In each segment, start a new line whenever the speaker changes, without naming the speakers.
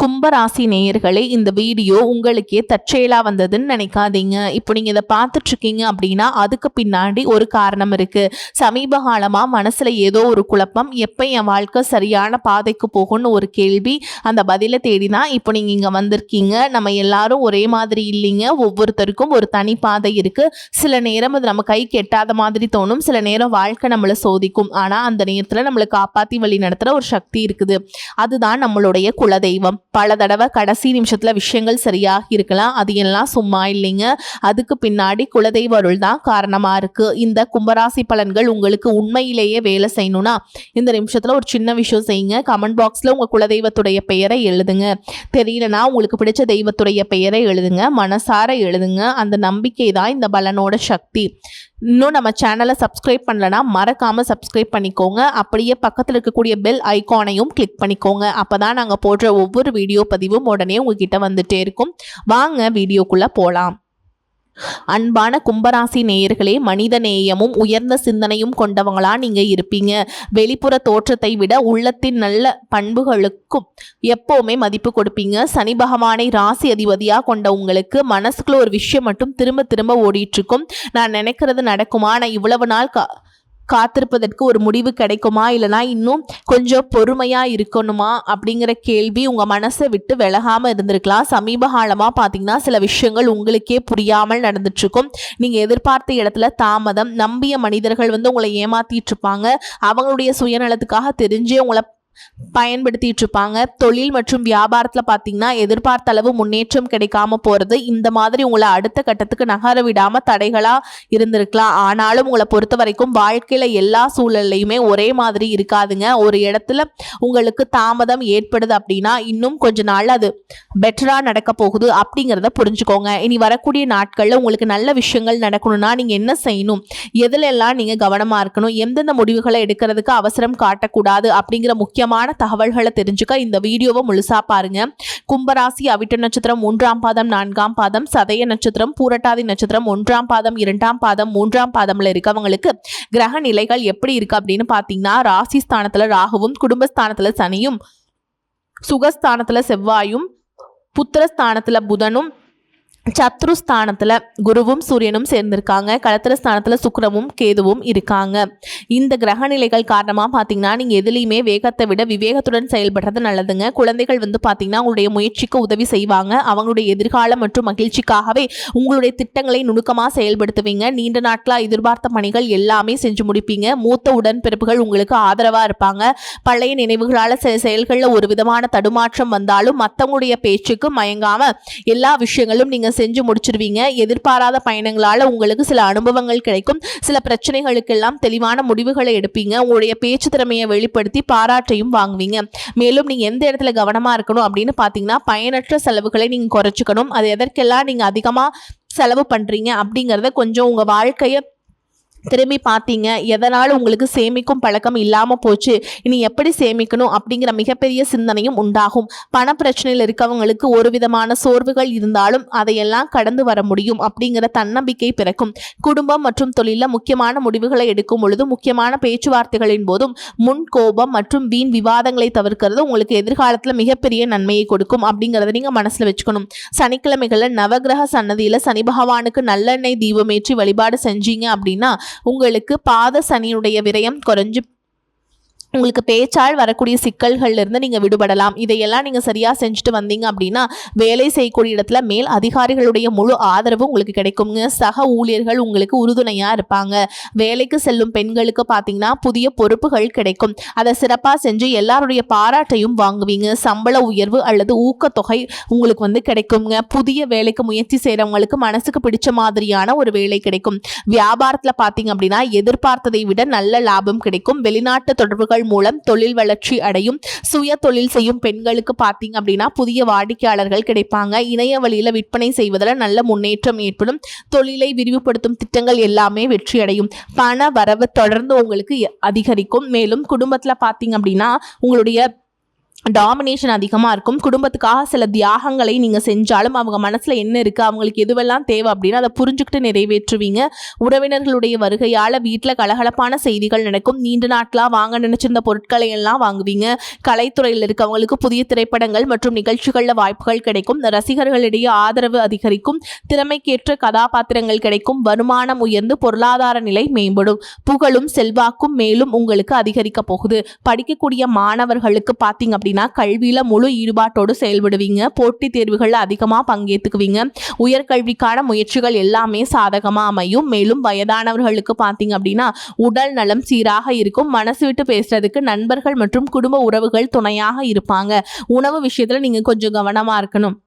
கும்பராசி நேயர்களே, இந்த வீடியோ உங்களுக்கே தற்செயலா வந்ததுன்னு நினைக்காதீங்க. இப்போ நீங்க இதை பார்த்துட்டு இருக்கீங்க அப்படின்னா அதுக்கு பின்னாடி ஒரு காரணம் இருக்கு. சமீப காலமா மனசுல ஏதோ ஒரு குழப்பம், எப்ப என் வாழ்க்கை சரியான பாதைக்கு போகும்னு ஒரு கேள்வி. அந்த பதிலை தேடிதான் இப்போ நீங்க இங்க வந்திருக்கீங்க. நம்ம எல்லாரும் ஒரே மாதிரி இல்லைங்க. ஒவ்வொருத்தருக்கும் ஒரு தனி பாதை இருக்கு. சில நேரம் அது நம்ம கைக்கு எட்டாத மாதிரி தோணும், சில நேரம் வாழ்க்கை நம்மளை சோதிக்கும். ஆனா அந்த நேரத்துல நம்மளை காப்பாத்தி வழி நடத்துற ஒரு சக்தி இருக்குது. அதுதான் நம்மளுடைய குலதெய்வம். பல தடவை கடைசி நிமிஷத்துல விஷயங்கள் சரியாக இருக்கலாம், அது எல்லாம் சும்மா இல்லைங்க. அதுக்கு பின்னாடி குலதெய்வ அருள் தான் காரணமா இருக்கு. இந்த கும்பராசி பலன்கள் உங்களுக்கு உண்மையிலேயே வேலை செய்யணும்னா இந்த நிமிஷத்துல ஒரு சின்ன விஷயம் செய்யுங்க. கமெண்ட் பாக்ஸ்ல உங்க குலதெய்வத்துடைய பெயரை எழுதுங்க. தெரியலனா உங்களுக்கு பிடிச்ச தெய்வத்துடைய பெயரை எழுதுங்க, மனசார எழுதுங்க. அந்த நம்பிக்கை தான் இந்த பலனோட சக்தி. இன்னும் நம்ம சேனலை சப்ஸ்கிரைப் பண்ணலனா மறக்காம சப்ஸ்கிரைப் பண்ணிக்கோங்க. அப்படியே பக்கத்தில் இருக்கக்கூடிய பெல் ஐகானையும் கிளிக் பண்ணிக்கோங்க. அப்பதான் நாங்கள் போடுற ஒவ்வொரு வீடியோ பதிவும் உடனே உங்ககிட்ட வந்துட்டே இருக்கும். வாங்க வீடியோக்குள்ள போலாம். அன்பான கும்பராசி நேயர்களே, மனித நேயமும் உயர்ந்த சிந்தனையும் கொண்டவங்களா நீங்க இருப்பீங்க. வெளிப்புற தோற்றத்தை விட உள்ளத்தின் நல்ல பண்புகளுக்கும் எப்பவுமே மதிப்பு கொடுப்பீங்க. சனி பகவானை ராசி அதிபதியா கொண்ட உங்களுக்கு மனசுக்குள்ள ஒரு விஷயம் மட்டும் திரும்ப திரும்ப ஓடிட்டு இருக்கும். நான் நினைக்கிறது நடக்குமா, நான் இவ்வளவு நாள் காத்திருப்பதற்கு ஒரு முடிவு கிடைக்குமா, இல்லைனா இன்னும் கொஞ்சம் பொறுமையா இருக்கணுமா அப்படிங்கிற கேள்வி உங்க மனசை விட்டு விலகாம இருந்திருக்கலாம். சமீப காலமா பார்த்தீங்கன்னா சில விஷயங்கள் உங்களுக்கே புரியாமல் நடந்துட்டு இருக்கும். நீங்க எதிர்பார்த்த இடத்துல தாமதம், நம்பிய மனிதர்கள் உங்களை ஏமாத்திட்டு இருப்பாங்க. அவங்களுடைய சுயநலத்துக்காக தெரிஞ்சே உங்களை பயன்படுத்திட்டு இருப்பாங்க. தொழில் மற்றும் வியாபாரத்துல பாத்தீங்கன்னா எதிர்பார்த்த அளவு முன்னேற்றம் கிடைக்காம போறது, இந்த மாதிரி உங்களை அடுத்த கட்டத்துக்கு நகர விடாம தடைகளா இருந்திருக்கலாம். ஆனாலும் உங்களை பொறுத்த வரைக்கும் வாழ்க்கையில எல்லா சூழல்லையுமே ஒரே மாதிரி இருக்காதுங்க. ஒரு இடத்துல உங்களுக்கு தாமதம் ஏற்படுது அப்படின்னா இன்னும் கொஞ்ச நாள் அது பெட்டரா நடக்க போகுது அப்படிங்கிறத புரிஞ்சுக்கோங்க. இனி வரக்கூடிய நாட்கள்ல உங்களுக்கு நல்ல விஷயங்கள் நடக்கணும்னா நீங்க என்ன செய்யணும், எதுல எல்லாம் நீங்க கவனமா இருக்கணும், எந்தெந்த முடிவுகளை எடுக்கிறதுக்கு அவசரம் காட்டக்கூடாது அப்படிங்கிற முக்கியமான தகவல்களை தெரிஞ்சுக்க இந்த வீடியோவை முழுசா பாருங்க. கும்பராசி அவிட்ட நட்சத்திரம் 1ஆம் பாதம் 4ஆம் பாதம், சதய நட்சத்திரம் பூரட்டாதி நட்சத்திரம் 1ஆம் பாதம் 2ஆம் பாதம் 3ஆம் பாதம்ல இருக்கவங்களுக்கு கிரக நிலைகள் எப்படி இருக்கு அப்படின்னு பாத்தீங்கன்னா, ராசி ஸ்தானத்துல ராகுவும், குடும்பஸ்தானத்துல சனியும், சுகஸ்தானத்துல செவ்வாயும், புத்திரஸ்தானத்துல புதனும், சத்ருஸ்தானத்துல குருவும் சூரியனும் சேர்ந்திருக்காங்க. களத்திரஸ்தானத்துல சுக்கிரமும் கேதுவும் இருக்காங்க. இந்த கிரக நிலைகள் காரணமா பாத்தீங்கன்னா நீங்க எதுலையுமே வேகத்தை விட விவேகத்துடன் செயல்படுறது நல்லதுங்க. குழந்தைகள் பாத்தீங்கன்னா உங்களுடைய முயற்சிக்கு உதவி செய்வாங்க. அவங்களுடைய எதிர்காலம் மற்றும் மகிழ்ச்சிக்காகவே உங்களுடைய திட்டங்களை நுணுக்கமா செயல்படுத்துவீங்க. நீண்ட நாட்களா எதிர்பார்த்த பணிகள் எல்லாமே செஞ்சு முடிப்பீங்க. மூத்த உடன்பிறப்புகள் உங்களுக்கு ஆதரவா இருப்பாங்க. பழைய நினைவுகளால செயல்களில் ஒரு விதமான தடுமாற்றம் வந்தாலும் மற்றவங்களுடைய பேச்சுக்கு மயங்காம எல்லா விஷயங்களும் நீங்க செஞ்சு முடிச்சிருவீங்க. எதிர்பாராத பயணங்களால உங்களுக்கு சில அனுபவங்கள் கிடைக்கும். சில பிரச்சனைகளுக்கெல்லாம் தெளிவான முடிவுகளை எடுப்பீங்க. உங்களுடைய பேச்சு திறமையை வெளிப்படுத்தி பாராட்டையும் வாங்குவீங்க. மேலும் நீங்க எந்த இடத்துல கவனமா இருக்கணும் அப்படின்னு பாத்தீங்கன்னா, பயனற்ற செலவுகளை நீங்க குறைச்சிக்கணும். அது எதற்கெல்லாம் நீங்க அதிகமா செலவு பண்றீங்க அப்படிங்கறத கொஞ்சம் உங்க வாழ்க்கைய திரும்பி பார்த்தீங்க. எதனால் உங்களுக்கு சேமிக்கும் பழக்கம் இல்லாமல் போச்சு, இனி எப்படி சேமிக்கணும் அப்படிங்கிற மிகப்பெரிய சிந்தனையும் உண்டாகும். பண பிரச்சனையில் இருக்கவங்களுக்கு ஒரு விதமான சோர்வுகள் இருந்தாலும் அதையெல்லாம் கடந்து வர முடியும் அப்படிங்கிற தன்னம்பிக்கை பிறக்கும். குடும்பம் மற்றும் தொழிலில் முக்கியமான முடிவுகளை எடுக்கும் பொழுது முக்கியமான பேச்சுவார்த்தைகளின் போதும் முன் கோபம் மற்றும் வீண் விவாதங்களை தவிர்க்கிறது உங்களுக்கு எதிர்காலத்தில் மிகப்பெரிய நன்மையை கொடுக்கும் அப்படிங்கிறத நீங்க மனசுல வச்சுக்கணும். சனிக்கிழமைகளில் நவகிரக சன்னதியில சனி பகவானுக்கு நல்லெண்ணெய் தீபமேற்றி வழிபாடு செஞ்சீங்க அப்படின்னா உங்களுக்கு பாத சனியுடைய விரயம் குறைஞ்சு உங்களுக்கு பேச்சால் வரக்கூடிய சிக்கல்கள்ல இருந்து நீங்க விடுபடலாம். இதையெல்லாம் நீங்க சரியா செஞ்சுட்டு வந்தீங்க அப்படின்னா வேலை செய்யக்கூடிய இடத்துல மேல் அதிகாரிகளுடைய முழு ஆதரவு உங்களுக்கு கிடைக்குங்க. சக ஊழியர்கள் உங்களுக்கு உறுதுணையா இருப்பாங்க. வேலைக்கு செல்லும் பெண்களுக்கு பாத்தீங்கன்னா புதிய பொறுப்புகள் கிடைக்கும். அதை சிறப்பா செஞ்சு எல்லாருடைய பாராட்டையும் வாங்குவீங்க. சம்பள உயர்வு அல்லது ஊக்கத்தொகை உங்களுக்கு கிடைக்குங்க. புதிய வேலைக்கு முயற்சி செய்யறவங்களுக்கு மனசுக்கு பிடிச்ச மாதிரியான ஒரு வேலை கிடைக்கும். வியாபாரத்துல பாத்தீங்க அப்படின்னா எதிர்பார்த்ததை விட நல்ல லாபம் கிடைக்கும். வெளிநாட்டு தொடர்புகள் மூலம் தொழில் வளர்ச்சி அடையும். சுய தொழில் செய்யும் பெண்களுக்கு பாத்தீங்க அப்படின்னா புதிய வாடிக்கையாளர்கள் கிடைப்பாங்க. இணைய வழியில விற்பனை செய்வதில் நல்ல முன்னேற்றம் ஏற்படும். தொழிலை விரிவுபடுத்தும் திட்டங்கள் எல்லாமே வெற்றி அடையும். பண வரவு தொடர்ந்து உங்களுக்கு அதிகரிக்கும். மேலும் குடும்பத்துல பாத்தீங்க அப்படின்னா உங்களுடைய டாமினேஷன் அதிகமாக இருக்கும். குடும்பத்துக்காக சில தியாகங்களை நீங்கள் செஞ்சாலும் அவங்க மனசில் என்ன இருக்குது, அவங்களுக்கு எதுவெல்லாம் தேவை அப்படின்னு அதை புரிஞ்சுக்கிட்டு நிறைவேற்றுவீங்க. உறவினர்களுடைய வருகையால் வீட்டில் கலகலப்பான செய்திகள் நடக்கும். நீண்ட நாட்களாக வாங்க நினச்சிருந்த பொருட்களை எல்லாம் வாங்குவீங்க. கலைத்துறையில் இருக்கவங்களுக்கு புதிய திரைப்படங்கள் மற்றும் நிகழ்ச்சிகளில் வாய்ப்புகள் கிடைக்கும். ரசிகர்களிடையே ஆதரவு அதிகரிக்கும். திறமைக்கேற்ற கதாபாத்திரங்கள் கிடைக்கும். வருமானம் உயர்ந்து பொருளாதார நிலை மேம்படும். புகழும் செல்வாக்கும் மேலும் உங்களுக்கு அதிகரிக்க போகுது. படிக்கக்கூடிய மாணவர்களுக்கு பார்த்தீங்க அப்படின்னா கல்வியில முழு ஈடுபாட்டோடு செயல்படுவீங்க. போட்டித் தேர்வுகளில் அதிகமாக பங்கேற்றுக்குவீங்க. உயர்கல்விக்கான முயற்சிகள் எல்லாமே சாதகமாக அமையும். மேலும் வயதானவர்களுக்கு பார்த்தீங்க அப்படின்னா உடல் நலம் சீராக இருக்கும். மனசு விட்டு பேசுறதுக்கு நண்பர்கள் மற்றும் குடும்ப உறவுகள் துணையாக இருப்பாங்க. உணவு விஷயத்துல நீங்க கொஞ்சம் கவனமா இருக்கணும்.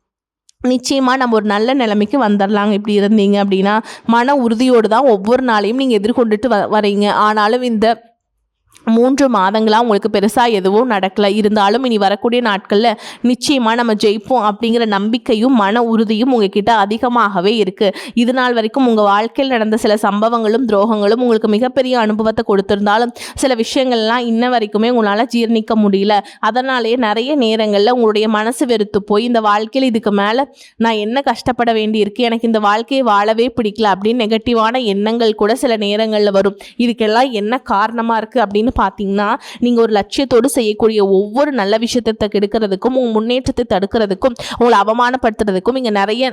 நிச்சயமா நம்ம ஒரு நல்ல நிலைமைக்கு வந்துடலாங்க. இப்படி இருந்தீங்க அப்படின்னா மன உறுதியோடு தான் ஒவ்வொரு நாளையும் நீங்க எதிர்கொண்டுட்டு வரீங்க. ஆனாலும் இந்த 3 மாதங்களாக உங்களுக்கு பெருசாக எதுவும் நடக்கலை. இருந்தாலும் இனி வரக்கூடிய நாட்களில் நிச்சயமாக நம்ம ஜெயிப்போம் அப்படிங்கிற நம்பிக்கையும் மன உறுதியும் உங்ககிட்ட அதிகமாகவே இருக்குது. இது நாள் வரைக்கும் உங்கள் வாழ்க்கையில் நடந்த சில சம்பவங்களும் துரோகங்களும் உங்களுக்கு மிகப்பெரிய அனுபவத்தை கொடுத்திருந்தாலும் சில விஷயங்கள்லாம் இன்ன வரைக்குமே உங்களால் ஜீர்ணிக்க முடியல. அதனாலேயே நிறைய நேரங்களில் உங்களுடைய மனசு வெறுத்து போய் இந்த வாழ்க்கையில் இதுக்கு மேலே நான் என்ன கஷ்டப்பட வேண்டியிருக்கு, எனக்கு இந்த வாழ்க்கையை வாழவே பிடிக்கல அப்படின்னு நெகட்டிவான எண்ணங்கள் கூட சில நேரங்களில் வரும். இதுக்கெல்லாம் என்ன காரணமாக இருக்குது அப்படின்னு பார்த்தீங்கன்னா நீங்கள் ஒரு லட்சியத்தோடு செய்யக்கூடிய ஒவ்வொரு நல்ல விஷயத்தை கெடுக்கிறதுக்கும் உங்கள் முன்னேற்றத்தை தடுக்கிறதுக்கும் உங்களை அவமானப்படுத்துறதுக்கும் இங்கே நிறைய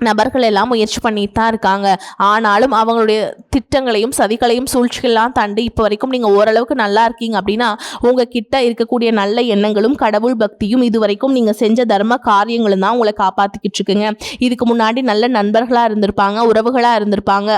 நபர்கள் எல்லாம் முயற்சி பண்ணிட்டு தான் இருக்காங்க. ஆனாலும் அவங்களுடைய திட்டங்களையும் சதிகளையும் சூழ்ச்சிகள்லாம் தாண்டி இப்போ வரைக்கும் நீங்கள் ஓரளவுக்கு நல்லா இருக்கீங்க அப்படின்னா உங்ககிட்ட இருக்கக்கூடிய நல்ல எண்ணங்களும் கடவுள் பக்தியும் இது வரைக்கும் நீங்கள் செஞ்ச தர்ம காரியங்களும் தான் உங்களை காப்பாற்றிக்கிட்டு இருக்குங்க. இதுக்கு முன்னாடி நல்ல நண்பர்களாக இருந்திருப்பாங்க, உறவுகளாக இருந்திருப்பாங்க.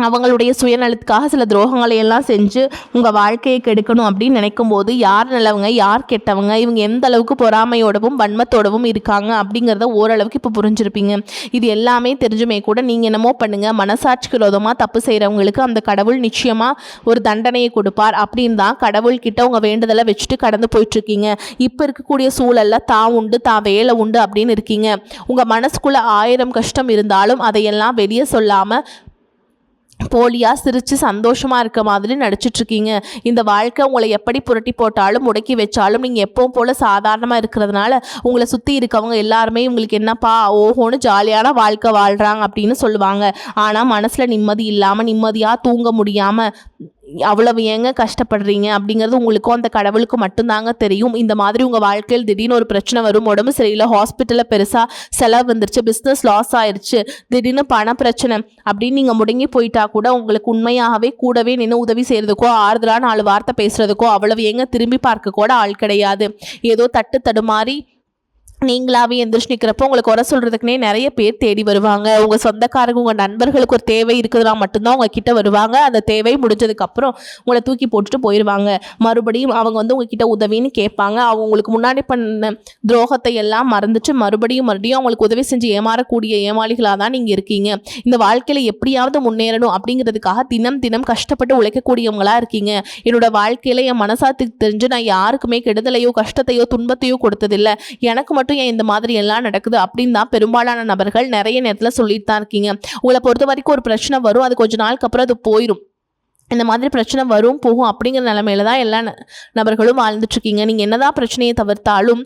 அவங்களுடைய சுயநலத்துக்காக சில துரோகங்களை எல்லாம் செஞ்சு உங்கள் வாழ்க்கையை கெடுக்கணும் அப்படின்னு நினைக்கும் போது யார் நல்லவங்க யார் கெட்டவங்க, இவங்க எந்த அளவுக்கு பொறாமையோடவும் வன்மத்தோடவும் இருக்காங்க அப்படிங்கிறத ஓரளவுக்கு இப்போ புரிஞ்சிருப்பீங்க. இது எல்லாமே தெரிஞ்சுமே கூட நீங்கள் என்னமோ பண்ணுங்கள், மனசாட்சிக்கு விரோதமாக தப்பு செய்கிறவங்களுக்கு அந்த கடவுள் நிச்சயமாக ஒரு தண்டனையை கொடுப்பார் அப்படின்னு தான் கடவுள்கிட்ட உங்கள் வேண்டுதலை வச்சுட்டு கடந்து போயிட்டுருக்கீங்க. இப்போ இருக்கக்கூடிய சூழலில் தான் உண்டு தான் வேலை உண்டு அப்படின்னு இருக்கீங்க. உங்கள் மனசுக்குள்ளே 1000 கஷ்டம் இருந்தாலும் அதையெல்லாம் வெளியே சொல்லாமல் போலியாக சிரித்து சந்தோஷமாக இருக்க மாதிரி நடிச்சிட்ருக்கீங்க. இந்த வாழ்க்கை உங்களை எப்படி புரட்டி போட்டாலும் முடக்கி வச்சாலும் நீங்கள் எப்பவும் போல் சாதாரணமாக இருக்கிறதுனால உங்களை சுற்றி இருக்கவங்க எல்லாருமே உங்களுக்கு என்னப்பா ஓஹோன்னு ஜாலியான வாழ்க்கை வாழ்கிறாங்க அப்படின்னு சொல்லுவாங்க. ஆனால் மனசில் நிம்மதி இல்லாமல் நிம்மதியாக தூங்க முடியாமல் அவ்வளவு ஏங்க கஷ்டப்படுறீங்க அப்படிங்கிறது உங்களுக்கும் அந்த கடவுளுக்கு மட்டும்தாங்க தெரியும். இந்த மாதிரி உங்கள் வாழ்க்கையில் திடீர்னு ஒரு பிரச்சனை வரும், உடம்பு சரியில்லை, ஹாஸ்பிட்டலில் பெருசாக செலவு வந்துருச்சு, பிஸ்னஸ் லாஸ் ஆயிடுச்சு, திடீர்னு பண பிரச்சனை அப்படின்னு நீங்கள் முடங்கி போயிட்டா கூட உங்களுக்கு உண்மையாகவே கூடவே நின்று உதவி செய்கிறதுக்கோ ஆறுதலான 4 வார்த்தை பேசுகிறதுக்கோ அவ்வளவு ஏங்க திரும்பி பார்க்க கூட ஆள் கிடையாது. ஏதோ தடுமாறி நீங்களாவே எந்திரிச்சு நிற்கிறப்போ உங்களுக்கு குறை சொல்கிறதுக்குனே நிறைய பேர் தேடி வருவாங்க. உங்கள் சொந்தக்காரங்க உங்கள் நண்பர்களுக்கு ஒரு தேவை இருக்குதுன்னா மட்டும்தான் உங்ககிட்ட வருவாங்க. அந்த தேவை முடிஞ்சதுக்கப்புறம் உங்களை தூக்கி போட்டுட்டு போயிடுவாங்க. மறுபடியும் அவங்க உங்ககிட்ட உதவின்னு கேட்பாங்க. அவங்க உங்களுக்கு முன்னாடி பண்ண துரோகத்தை எல்லாம் மறந்துட்டு மறுபடியும் அவங்களுக்கு உதவி செஞ்சு ஏமாறக்கூடிய ஏமாளிகளாக தான் நீங்கள் இருக்கீங்க. இந்த வாழ்க்கையில் எப்படியாவது முன்னேறணும் அப்படிங்கிறதுக்காக தினம் கஷ்டப்பட்டு உழைக்கக்கூடியவங்களாக இருக்கீங்க. என்னோட வாழ்க்கையில் என் மனசாத்துக்கு தெரிஞ்சு நான் யாருக்குமே கெடுதலையோ கஷ்டத்தையோ துன்பத்தையோ கொடுத்ததில்லை, எனக்கு மட்டும் ஏன் இந்த மாதிரி எல்லாம் நடக்குது அப்படின்னு தான் பெரும்பாலான நபர்கள் நிறைய நேரத்தில் சொல்லிட்டு தான் இருக்கீங்க. உங்களை பொறுத்த வரைக்கும் ஒரு பிரச்சனை வரும், அது கொஞ்ச நாளுக்கு அப்புறம் அது போயிடும். இந்த மாதிரி பிரச்சனை வரும் போகும் அப்படிங்கிற நிலைமையில தான் எல்லா நபர்களும் வாழ்ந்துட்டுருக்கீங்க. நீங்கள் என்னதான் பிரச்சனையை தவிர்த்தாலும்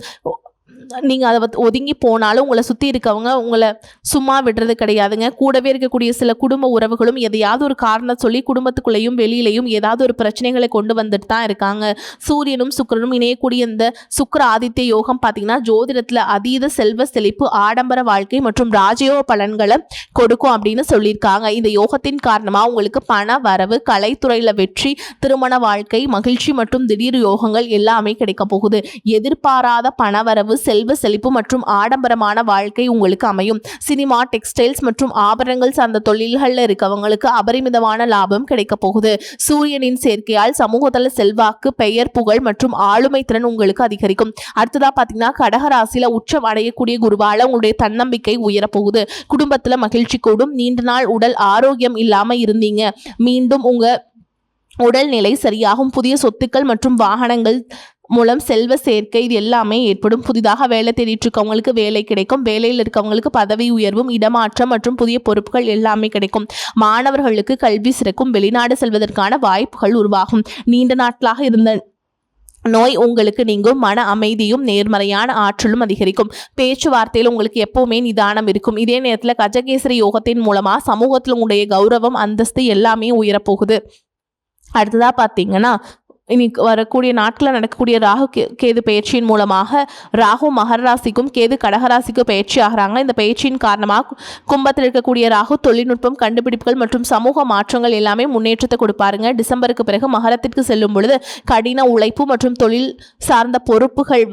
நீங்கள் அதை ஒதுங்கி போனாலும் உங்களை சுற்றி இருக்கவங்க உங்களை சும்மா விடுறது கிடையாதுங்க. கூடவே இருக்கக்கூடிய சில குடும்ப உறவுகளும் எதையாவது ஒரு காரணம் சொல்லி குடும்பத்துக்குள்ளேயும் வெளியிலையும் ஏதாவது ஒரு பிரச்சனைகளை கொண்டு வந்துட்டு தான் இருக்காங்க. சூரியனும் சுக்கிரனும் இணையக்கூடிய இந்த சுக்கிர ஆதித்ய யோகம் பார்த்தீங்கன்னா ஜோதிடத்தில் அதீத செல்வ செழிப்பு, ஆடம்பர வாழ்க்கை மற்றும் ராஜயோக பலன்களை கொடுக்கும் அப்படின்னு சொல்லியிருக்காங்க. இந்த யோகத்தின் காரணமாக உங்களுக்கு பண வரவு, கலைத்துறையில் வெற்றி, திருமண வாழ்க்கை, மகிழ்ச்சி மற்றும் திடீர் யோகங்கள் எல்லாமே கிடைக்க போகுது. எதிர்பாராத பணவரவு, செல்வ செழிப்பு மற்றும் ஆடம்பரமான வாழ்க்கை உங்களுக்கு அமையும். சினிமா, டெக்ஸ்டைல்ஸ் மற்றும் ஆபரணங்கள் சார்ந்த தொழில்களில் இருக்கவங்களுக்கு அபரிமிதமான லாபம் கிடைக்க போகுது. சூரியனின் சேர்க்கையால் சமூகத்தில் செல்வாக்கு, பெயர், புகழ் மற்றும் ஆளுமை திறன் உங்களுக்கு அதிகரிக்கும். அடுத்ததா பார்த்தீங்கன்னா கடகராசியில் உச்சம் அடையக்கூடிய குருவால உங்களுடைய தன்னம்பிக்கை உயரப்போகுது. குடும்பத்தில் மகிழ்ச்சி கூடும். நீண்ட நாள் உடல் ஆரோக்கியம் இல்லாமல் இருந்தீங்க, மீண்டும் உங்க உடல்நிலை சரியாகும். புதிய சொத்துக்கள் மற்றும் வாகனங்கள் மூலம் செல்வ சேர்க்கை இது எல்லாமே ஏற்படும். புதிதாக வேலை தேடிட்டு இருக்கவங்களுக்கு வேலை கிடைக்கும். வேலையில் இருக்கவங்களுக்கு பதவி உயர்வும், இடமாற்றம் மற்றும் புதிய பொறுப்புகள் எல்லாமே கிடைக்கும். மாணவர்களுக்கு கல்வி சிறக்கும். வெளிநாடு செல்வதற்கான வாய்ப்புகள் உருவாகும். நீண்ட நாட்களாக இருந்த நோய் உங்களுக்கு நீங்கும், மன அமைதியும் நேர்மறையான ஆற்றலும் அதிகரிக்கும், பேச்சுவார்த்தையில் உங்களுக்கு எப்பவுமே நிதானம் இருக்கும். இதே நேரத்தில் கஜகேசரி யோகத்தின் மூலமா சமூகத்தில் உங்களுடைய கௌரவம், அந்தஸ்து எல்லாமே உயரப்போகுது. அடுத்ததா பார்த்தீங்கன்னா, இனி வரக்கூடிய நாட்களில் நடக்கக்கூடிய ராகு கேது பயிற்சியின் மூலமாக ராகு மகர ராசிக்கும் கேது கடகராசிக்கும் பயிற்சி ஆகிறாங்க. இந்த பயிற்சியின் காரணமாக கும்பத்தில் இருக்கக்கூடிய ராகு தொழில்நுட்பம், கண்டுபிடிப்புகள் மற்றும் சமூக மாற்றங்கள் எல்லாமே முன்னேற்றத்தை கொடுப்பாருங்க. டிசம்பருக்கு பிறகு மகரத்திற்கு செல்லும் பொழுது கடின உழைப்பு மற்றும் தொழில் சார்ந்த பொறுப்புகள்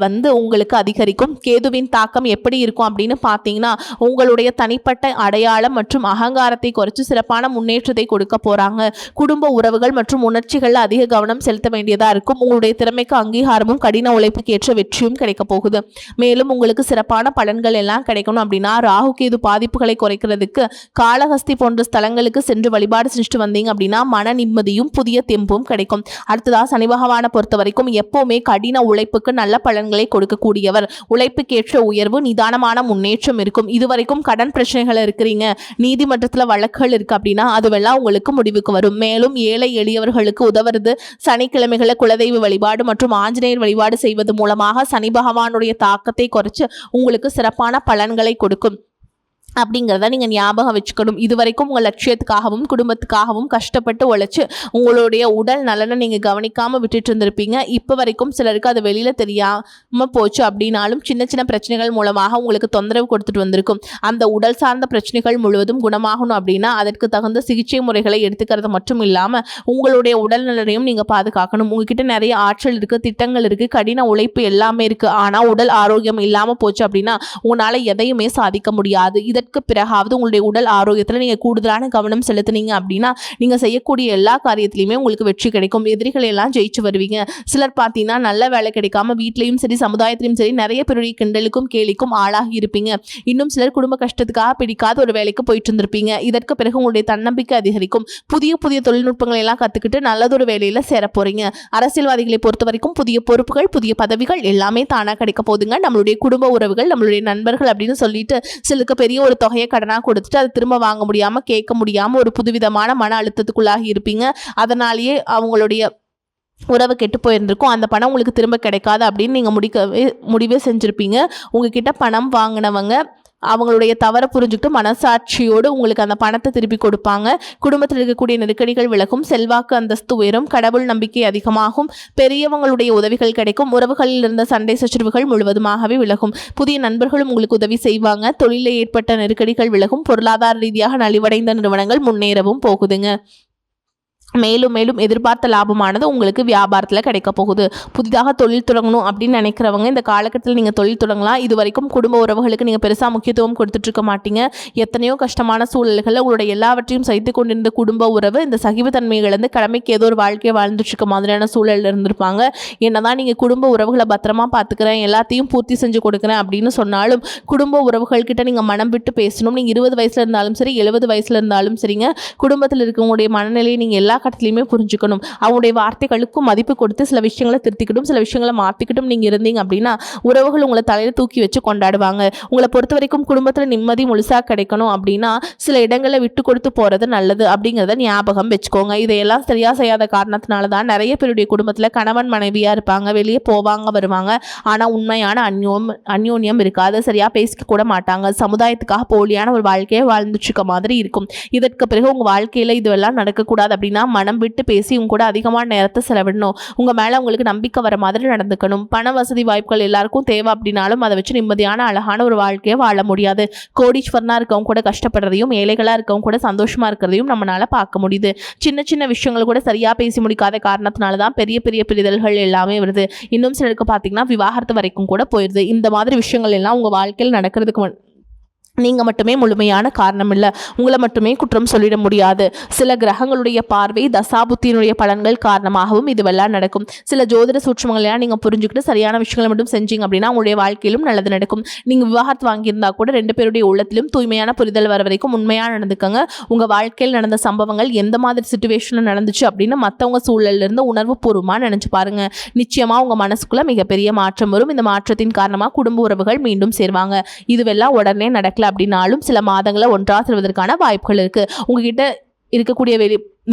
உங்களுக்கு அதிகரிக்கும். கேதுவின் தாக்கம் எப்படி இருக்கும் அப்படின்னு பார்த்தீங்கன்னா, உங்களுடைய தனிப்பட்ட அடையாளம் மற்றும் அகங்காரத்தை குறைச்சு சிறப்பான முன்னேற்றத்தை கொடுக்க போறாங்க. குடும்ப உறவுகள் மற்றும் உணர்ச்சிகள் அதிக கவனம் செலுத்த வேண்டிய இருக்கும். உங்களுடைய திறமைக்கு அங்கீகாரமும் கடின உழைப்புக்கு ஏற்ற வெற்றியும் கிடைக்க போகுது. மேலும் உங்களுக்கு சிறப்பான பலன்கள் எல்லாம் கிடைக்கணும் அப்படின்னா ராகு கேது பாதிப்புகளை குறைக்கிறதுக்கு காளஹஸ்தி போன்ற ஸ்தலங்களுக்கு சென்று வழிபாடு செஞ்சுட்டு வந்தீங்க அப்படின்னா மன நிம்மதியும் புதிய தெம்பும் கிடைக்கும். அடுத்ததா சனி பகவானை பொறுத்த வரைக்கும் எப்பவுமே கடின உழைப்புக்கு நல்ல பலன்களை கொடுக்கக்கூடியவர். உழைப்புக்கேற்ற உயர்வு, நிதானமான முன்னேற்றம் இருக்கும். இதுவரைக்கும் கடன் பிரச்சனைகள் இருக்கிறீங்க, நீதிமன்றத்தில் வழக்குகள் இருக்கு அப்படின்னா அதுவெல்லாம் உங்களுக்கு முடிவுக்கு வரும். மேலும் ஏழை எளியவர்களுக்கு உதவுறது, சனிக்கிழமை குலதெய்வ வழிபாடு மற்றும் ஆஞ்சநேயர் வழிபாடு செய்வது மூலமாக சனி பகவானுடைய தாக்கத்தை குறைச்சு உங்களுக்கு சிறப்பான பலன்களை கொடுக்கும் அப்படிங்கிறத நீங்கள் ஞாபகம் வச்சுக்கணும். இதுவரைக்கும் உங்கள் லட்சியத்துக்காகவும் குடும்பத்துக்காகவும் கஷ்டப்பட்டு உழைச்சி உங்களுடைய உடல் நலனை நீங்கள் கவனிக்காமல் விட்டுட்டு இருந்திருப்பீங்க. இப்போ வரைக்கும் சிலருக்கு அது வெளியில் தெரியாமல் போச்சு அப்படின்னாலும் சின்ன சின்ன பிரச்சனைகள் மூலமாக உங்களுக்கு தொந்தரவு கொடுத்துட்டு வந்திருக்கும். அந்த உடல் சார்ந்த பிரச்சனைகள் முழுவதும் குணமாகணும் அப்படின்னா அதற்கு தகுந்த சிகிச்சை முறைகளை எடுத்துக்கிறது மட்டும் இல்லாமல் உங்களுடைய உடல் நலனையும் நீங்கள் பாதுகாக்கணும். உங்ககிட்ட நிறைய ஆற்றல் இருக்குது, திட்டங்கள் இருக்குது, கடின உழைப்பு எல்லாமே இருக்குது. ஆனால் உடல் ஆரோக்கியம் இல்லாமல் போச்சு அப்படின்னா உங்களால் எதையுமே சாதிக்க முடியாது. இதற்கு பிறகாவது உங்களுடைய உடல் ஆரோக்கியத்தில் நீங்கள் கூடுதலான கவனம் செலுத்தினீங்க அப்படின்னா நீங்கள் செய்யக்கூடிய எல்லா காரியத்திலையுமே உங்களுக்கு வெற்றி கிடைக்கும். எதிரிகளை எல்லாம் ஜெயிச்சு வருவீங்க. சிலர் பார்த்தீங்கன்னா நல்ல வேலை கிடைக்காம வீட்லையும் சரி சமுதாயத்திலையும் சரி நிறைய பேருடைய கிண்டலுக்கும் கேலிக்கும் ஆளாகி இருப்பீங்க. இன்னும் சிலர் குடும்ப கஷ்டத்துக்காக பிடிக்காத ஒரு வேலைக்கு போயிட்டு இருந்திருப்பீங்க. இதற்கு பிறகு உங்களுடைய தன்னம்பிக்கை அதிகரிக்கும். புதிய புதிய தொழில்நுட்பங்களை எல்லாம் கற்றுக்கிட்டு நல்லதொரு வேலையில் சேர போறீங்க. அரசியல்வாதிகளை பொறுத்த வரைக்கும் புதிய பொறுப்புகள், புதிய பதவிகள் எல்லாமே தானாக கிடைக்க போதுங்க. நம்மளுடைய குடும்ப உறவுகள், நம்மளுடைய நண்பர்கள் அப்படின்னு சொல்லிட்டு சிலருக்கு பெரிய ஒரு தொகையை கடனாக கொடுத்துட்டு அதை திரும்ப வாங்க முடியாமல், கேட்க முடியாமல் ஒரு புதுவிதமான மன அழுத்தத்துக்குள்ளாகி இருப்பீங்க. அதனாலேயே அவங்களுடைய உறவு கெட்டு போயிருந்திருக்கும். அந்த பணம் உங்களுக்கு திரும்ப கிடைக்காது அப்படின்னு நீங்கள் முடிவே செஞ்சுருப்பீங்க. உங்ககிட்ட பணம் வாங்கினவங்க அவங்களுடைய தவறை புரிஞ்சுக்கிட்டு மனசாட்சியோடு உங்களுக்கு அந்த பணத்தை திருப்பி கொடுப்பாங்க. குடும்பத்தில் இருக்கக்கூடிய நெருக்கடிகள் விலகும், செல்வாக்கு அந்தஸ்து உயரும், கடவுள் நம்பிக்கை அதிகமாகும், பெரியவங்களுடைய உதவிகள் கிடைக்கும், உறவுகளில் இருந்த சண்டை சச்சரவுகள் முழுவதுமாகவே விலகும், புதிய நண்பர்களும் உங்களுக்கு உதவி செய்வாங்க, தொழிலில் ஏற்பட்ட நெருக்கடிகள் விலகும், பொருளாதார ரீதியாக நலிவடைந்த நிறுவனங்கள் முன்னேறவும் போகுதுங்க. மேலும் மேலும் எதிர்பார்த்த லாபமானது உங்களுக்கு வியாபாரத்தில் கிடைக்க போகுது. புதிதாக தொழில் தொடங்கணும் அப்படின்னு நினைக்கிறவங்க இந்த காலகட்டத்தில் நீங்கள் தொழில் தொடங்கலாம். இது வரைக்கும் குடும்ப உறவுகளுக்கு நீங்கள் பெருசாக முக்கியத்துவம் கொடுத்துட்ருக்க மாட்டீங்க. எத்தனையோ கஷ்டமான சூழல்களில் உங்களுடைய எல்லாவற்றையும் சகித்து கொண்டிருந்த குடும்ப உறவு இந்த சகிவுத்தன்மையிலேருந்து கடமைக்கு ஏதோ ஒரு வாழ்க்கையை வாழ்ந்துட்டுருக்க மாதிரியான சூழலில் இருந்திருப்பாங்க. என்னதான் நீங்கள் குடும்ப உறவுகளை பத்திரமா பார்த்துக்கிறேன், எல்லாத்தையும் பூர்த்தி செஞ்சு கொடுக்குறேன் அப்படின்னு சொன்னாலும் குடும்ப உறவுகள்கிட்ட நீங்கள் மனம் விட்டு பேசணும். நீங்கள் 20 வயசில் இருந்தாலும் சரி 70 வயசில் இருந்தாலும் சரிங்க, குடும்பத்தில் இருக்கவங்களுடைய மனநிலையை நீங்கள் எல்லா கட்டத்திலையுமே புரிஞ்சுக்கணும். அவங்களுடைய வார்த்தைகளுக்கும் மதிப்பு கொடுத்து சில விஷயங்களை திருத்திக்கிட்டும் சில விஷயங்களை மாற்றிக்கிட்டும் நீங்கள் இருந்தீங்க அப்படின்னா உறவுகள் உங்களை தலையில் தூக்கி வச்சு கொண்டாடுவாங்க. உங்களை பொறுத்த வரைக்கும் குடும்பத்தில் நிம்மதி முழுசாக கிடைக்கணும் அப்படின்னா சில இடங்களை விட்டு கொடுத்து போகிறது நல்லது அப்படிங்கிறத ஞாபகம் வச்சுக்கோங்க. இதையெல்லாம் சரியாக செய்யாத காரணத்தினால தான் நிறைய பேருடைய குடும்பத்தில் கணவன் மனைவியாக இருப்பாங்க, வெளியே போவாங்க வருவாங்க, ஆனால் உண்மையான அந்யோன்யம் இருக்காது, சரியாக பேசிக்க கூட மாட்டாங்க, சமுதாயத்துக்காக போலியான ஒரு வாழ்க்கையை வாழ்ந்துட்டுருக்க மாதிரி இருக்கும். இதற்கு பிறகு உங்கள் வாழ்க்கையில் இதுவெல்லாம் நடக்கக்கூடாது அப்படின்னா மனம் விட்டு பேசி உங்க கூட அதிகமான நேரத்தை செலவிடணும். உங்கள் மேலே உங்களுக்கு நம்பிக்கை வர மாதிரி நடந்துக்கணும். பண வசதி வாய்ப்புகள் எல்லாருக்கும் தேவை அப்படின்னாலும் அதை வச்சு நிம்மதியான அழகான ஒரு வாழ்க்கையை வாழ முடியாது. கோடீஸ்வரனாக இருக்கவங்க கூட கஷ்டப்படுறதையும் ஏழைகளாக இருக்கவங்க கூட சந்தோஷமாக இருக்கிறதையும் நம்மளால் பார்க்க முடியுது. சின்ன சின்ன விஷயங்கள் கூட சரியாக பேசி முடிக்காத காரணத்தினால தான் பெரிய பெரிய பிரிதல்கள் எல்லாமே வருது. இன்னும் சிலருக்கு பார்த்தீங்கன்னா விவாகரத்து வரைக்கும் கூட போயிடுது. இந்த மாதிரி விஷயங்கள் எல்லாம் உங்கள் வாழ்க்கையில் நடக்கிறதுக்கு நீங்கள் மட்டுமே முழுமையான காரணம் இல்லை, உங்களை மட்டுமே குற்றம் சொல்லிட முடியாது. சில கிரகங்களுடைய பார்வை தசாபுத்தியினுடைய பலன்கள் காரணமாகவும் இதுவெல்லாம் நடக்கும். சில ஜோதிட சூட்சமங்களையும் நீங்கள் புரிஞ்சுக்கிட்டு சரியான விஷயங்களை மட்டும் செஞ்சீங்க அப்படின்னா உங்களுடைய வாழ்க்கையிலும் நல்லது நடக்கும். நீங்கள் விவாகரத்து வாங்கியிருந்தா கூட 2 பேருடைய உள்ளத்திலும் தூய்மையான புரிதல் வர வரைக்கும் உண்மையாக நடந்துக்கங்க. உங்கள் வாழ்க்கையில் நடந்த சம்பவங்கள் எந்த மாதிரி சிச்சுவேஷனில் நடந்துச்சு அப்படின்னு மற்றவங்க சூழலிருந்து உணர்வு பூர்வமாக நினச்சி பாருங்க. நிச்சயமாக உங்கள் மனசுக்குள்ளே மிகப்பெரிய மாற்றம் வரும். இந்த மாற்றத்தின் காரணமாக குடும்ப உறவுகள் மீண்டும் சேர்வாங்க. இதுவெல்லாம் உடனே நடக்கல அப்படின்னாலும் சில மாதங்களை ஒன்றாக செல்வதற்கான வாய்ப்புகள் இருக்கு. உங்ககிட்ட இருக்கக்கூடிய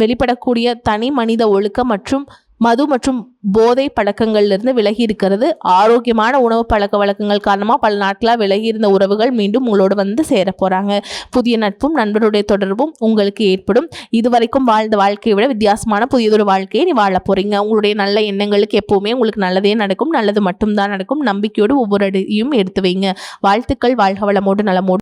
வெளிப்படக்கூடிய தனி மனித ஒழுக்கம் மற்றும் மது மற்றும் போதை பழக்கங்கள்லேருந்து விலகி இருக்கிறது. ஆரோக்கியமான உணவு பழக்க வழக்கங்கள் காரணமாக பல நாட்களாக விலகி இருந்த உறவுகள் மீண்டும் உங்களோட வந்து சேர போகிறாங்க. புதிய நட்பும் நண்பருடைய தொடர்பும் உங்களுக்கு ஏற்படும். இதுவரைக்கும் வாழ்ந்த வாழ்க்கையை விட வித்தியாசமான புதியதொரு வாழ்க்கையை நீ வாழ போகிறீங்க. உங்களுடைய நல்ல எண்ணங்களுக்கு எப்போவுமே உங்களுக்கு நல்லதே நடக்கும், நல்லது மட்டும்தான் நடக்கும். நம்பிக்கையோடு ஒவ்வொரு அடியும் எடுத்து வைங்க. வாழ்த்துக்கள். வாழ்க வளமோடு நலமோடு.